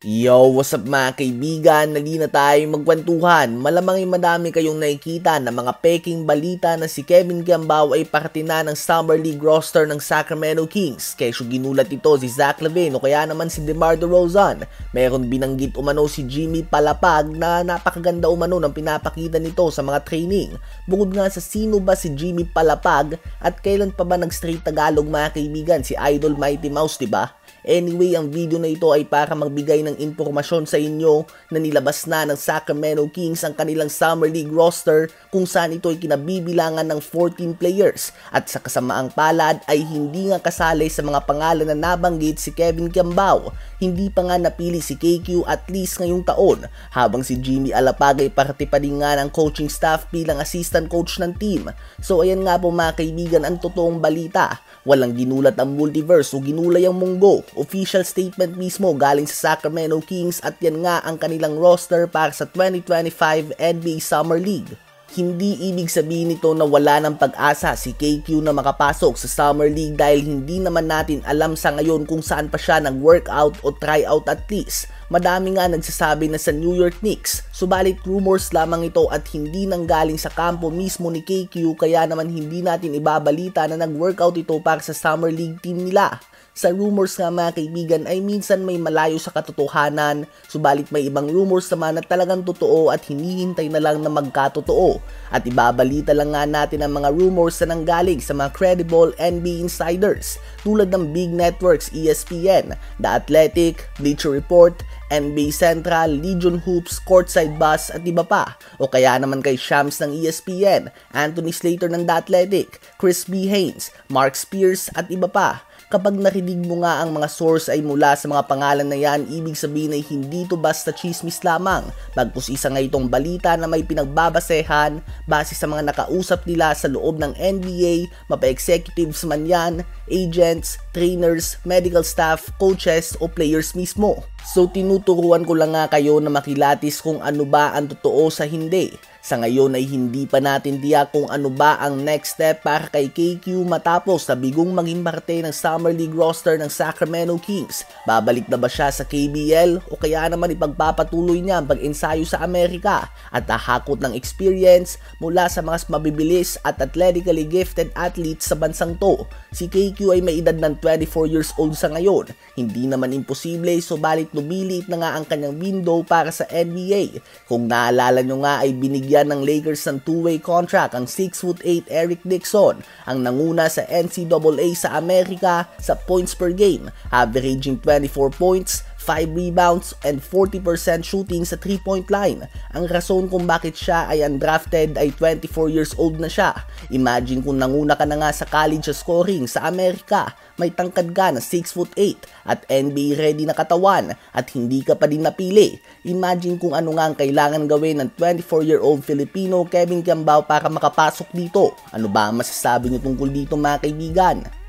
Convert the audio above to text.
Yo, what's up mga kaibigan? Nali na tayo magkwentuhan. Malamang ay madami kayong nakikita na mga peking balita na si Kevin Kiambao ay parte na ng Summer League roster ng Sacramento Kings. Kesyo ginulat ito si Zach LaVine o kaya naman si DeMar DeRozan. Meron binanggit umano si Jimmy Palapag na napakaganda umano ng pinapakita nito sa mga training. Bukod nga sa sino ba si Jimmy Palapag at kailan pa ba nag-straight Tagalog mga kaibigan si Idol Mighty Mouse, diba? Anyway, ang video na ito ay para magbigay ng impormasyon sa inyo na nilabas na ng Sacramento Kings ang kanilang Summer League roster kung saan ito ay kinabibilangan ng 14 players at sa kasamaang palad ay hindi nga kasali sa mga pangalan na nabanggit si Kevin Kiambao. Hindi pa nga napili si KQ at least ngayong taon habang si Jimmy Alapag ay parte pa din nga ng coaching staff bilang assistant coach ng team. So ayan nga po mga kaibigan ang totoong balita. Walang ginulat ang multiverse o ginulay ang munggo. Official statement mismo galing sa Sacramento Kings at yan nga ang kanilang roster para sa 2025 NBA Summer League. Hindi ibig sabihin nito na wala ng pag-asa si KQ na makapasok sa Summer League dahil hindi naman natin alam sa ngayon kung saan pa siya nag-workout o tryout at least. Madami nga nagsasabi na sa New York Knicks, subalit rumors lamang ito at hindi nanggaling sa kampo mismo ni KQ kaya naman hindi natin ibabalita na nag-workout ito para sa Summer League team nila. Sa rumors nga mga kaibigan ay minsan may malayo sa katotohanan, subalit may ibang rumors naman na talagang totoo at hinihintay na lang na magkatotoo. At ibabalita lang nga natin ang mga rumors na nanggaling sa mga credible NBA insiders tulad ng big networks ESPN, The Athletic, Bleacher Report, NBA Central, Legion Hoops, Courtside Buzz at iba pa. O kaya naman kay Shams ng ESPN, Anthony Slater ng The Athletic, Chris B. Haynes, Mark Spears at iba pa. Kapag narinig mo nga ang mga source ay mula sa mga pangalan na yan, ibig sabihin ay hindi ito basta chismis lamang. Bagkus isa nga itong balita na may pinagbabasehan base sa mga nakausap nila sa loob ng NBA, mapa-executives man yan, agents, trainers, medical staff, coaches o players mismo. So tinuturuan ko lang nga kayo na makilatis kung ano ba ang totoo sa hindi. Sa ngayon ay hindi pa natin tiyak kung ano ba ang next step para kay KQ matapos na bigong maging parte ng Summer League roster ng Sacramento Kings. Babalik na ba siya sa KBL o kaya naman ipagpapatuloy niya ang pag-ensayo sa Amerika at hahakot ng experience mula sa mga mabibilis at athletically gifted athletes sa bansang to. Si KQ ay may edad ng 24 years old sa ngayon. Hindi naman imposible subalit lumiliit na nga ang kanyang window para sa NBA. Kung naalala nyo nga ay binigyan ng Lakers ng two-way contract ang 6'8" Eric Dixon, ang nanguna sa NCAA sa Amerika sa points per game, averaging 24 points, 5 rebounds, and 40% shooting sa 3-point line. Ang rason kung bakit siya ay undrafted ay 24 years old na siya. Imagine kung nanguna ka na nga sa college scoring sa Amerika, may tangkad ka na 6'8" at NBA ready na katawan at hindi ka pa din napili. Imagine kung ano nga ang kailangan gawin ng 24-year-old Filipino Kevin Kiambao para makapasok dito. Ano ba ang masasabi niyo tungkol dito mga kaibigan?